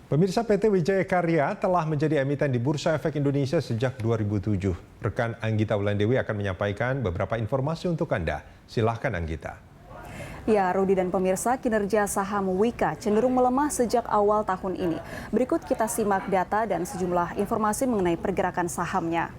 Pemirsa, PT Wijaya Karya telah menjadi emiten di Bursa Efek Indonesia sejak 2007. Rekan Anggita Wulandewi akan menyampaikan beberapa informasi untuk Anda. Silahkan Anggita. Ya, Rudi dan pemirsa, kinerja saham Wika cenderung melemah sejak awal tahun ini. Berikut kita simak data dan sejumlah informasi mengenai pergerakan sahamnya.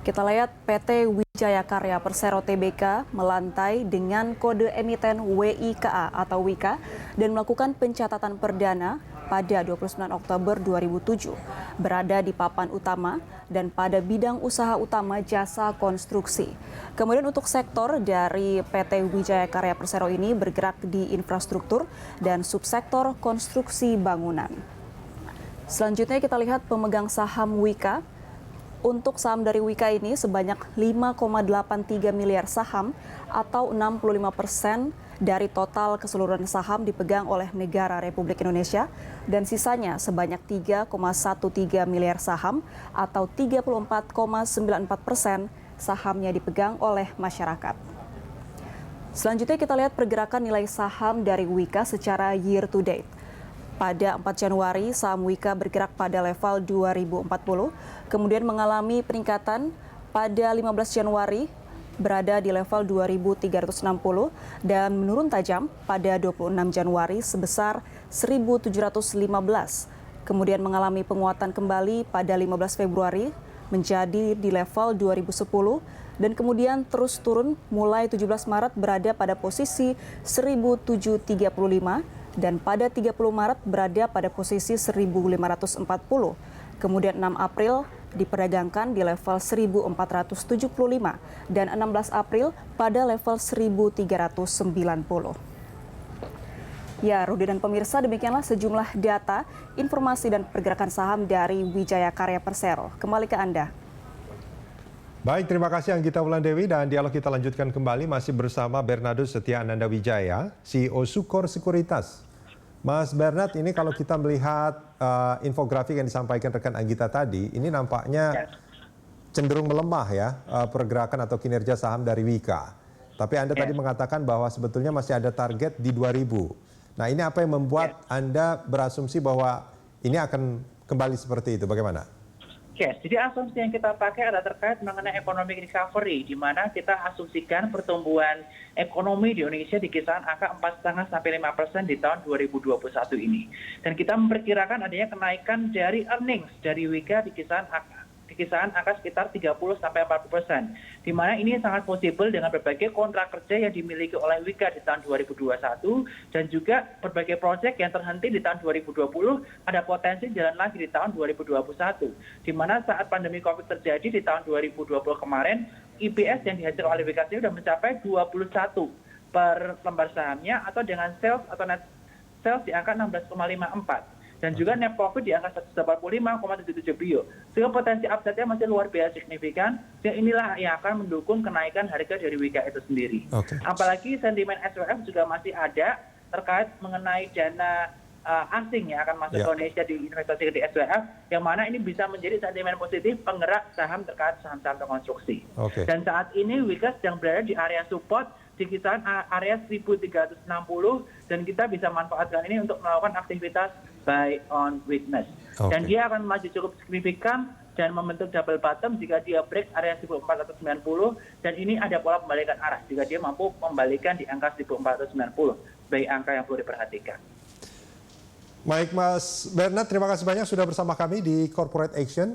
Kita lihat PT Wijaya Karya Persero Tbk melantai dengan kode emiten WIKA atau Wika dan melakukan pencatatan perdana pada 29 Oktober 2007, berada di papan utama dan pada bidang usaha utama jasa konstruksi. Kemudian untuk sektor dari PT Wijaya Karya Persero ini bergerak di infrastruktur dan subsektor konstruksi bangunan. Selanjutnya kita lihat pemegang saham Wika. Untuk saham dari Wika ini sebanyak 5,83 miliar saham atau 65% dari total keseluruhan saham dipegang oleh negara Republik Indonesia dan sisanya sebanyak 3,13 miliar saham atau 34,94% sahamnya dipegang oleh masyarakat. Selanjutnya kita lihat pergerakan nilai saham dari Wika secara year to date. Pada 4 Januari, saham Wika bergerak pada level 2040, kemudian mengalami peningkatan pada 15 Januari berada di level 2360 dan menurun tajam pada 26 Januari sebesar 1715. Kemudian mengalami penguatan kembali pada 15 Februari menjadi di level 2010 dan kemudian terus turun mulai 17 Maret berada pada posisi 1735 dan pada 30 Maret berada pada posisi 1540. Kemudian 6 April diperdagangkan di level 1475 dan 16 April pada level 1390. Ya, Rudi dan pemirsa, demikianlah sejumlah data, informasi dan pergerakan saham dari Wijaya Karya Persero. Kembali ke Anda. Baik, terima kasih Anggita Wulandewi, dan dialog kita lanjutkan kembali masih bersama Bernardus Setia Ananda Wijaya, CEO Sukor Sekuritas. Mas Bernard, ini kalau kita melihat infografik yang disampaikan rekan Anggita tadi, ini nampaknya cenderung melemah ya pergerakan atau kinerja saham dari Wika. Tapi Anda tadi mengatakan bahwa sebetulnya masih ada target di 2000. Nah, ini apa yang membuat Anda berasumsi bahwa ini akan kembali seperti itu? Bagaimana? Jadi asumsi yang kita pakai adalah terkait mengenai economic recovery, di mana kita asumsikan pertumbuhan ekonomi di Indonesia di kisaran angka 4,5 sampai 5% di tahun 2021 ini. Dan kita memperkirakan adanya kenaikan dari earnings dari Wika di kisaran angka sekitar 30 sampai 40%. Di mana ini sangat possible dengan berbagai kontrak kerja yang dimiliki oleh Wika di tahun 2021 dan juga berbagai proyek yang terhenti di tahun 2020 ada potensi jalan lagi di tahun 2021. Di mana saat pandemi Covid terjadi di tahun 2020 kemarin, EPS yang dihasilkan oleh Wika sudah mencapai 21 per lembar sahamnya atau dengan sales atau net sales di angka 16,54. Dan juga net profit di angka 185,77 billion. Sehingga potensi upside-nya masih luar biasa signifikan. Dan inilah yang akan mendukung kenaikan harga dari Wika itu sendiri. Apalagi sentimen SWF juga masih ada terkait mengenai dana asing yang akan masuk ke Indonesia di investasi di SWF, yang mana ini bisa menjadi sentimen positif penggerak saham terkait saham-saham konstruksi. Dan saat ini Wika sedang berada di area support di kisaran area 1360 dan kita bisa manfaatkan ini untuk melakukan aktivitas buy on weakness. Dan dia akan maju cukup signifikan dan membentuk double bottom jika dia break area 1490 dan ini ada pola pembalikan arah jika dia mampu membalikan di angka 1490 sebagai angka yang perlu diperhatikan. Baik Mas Bernard, terima kasih banyak sudah bersama kami di Corporate Action.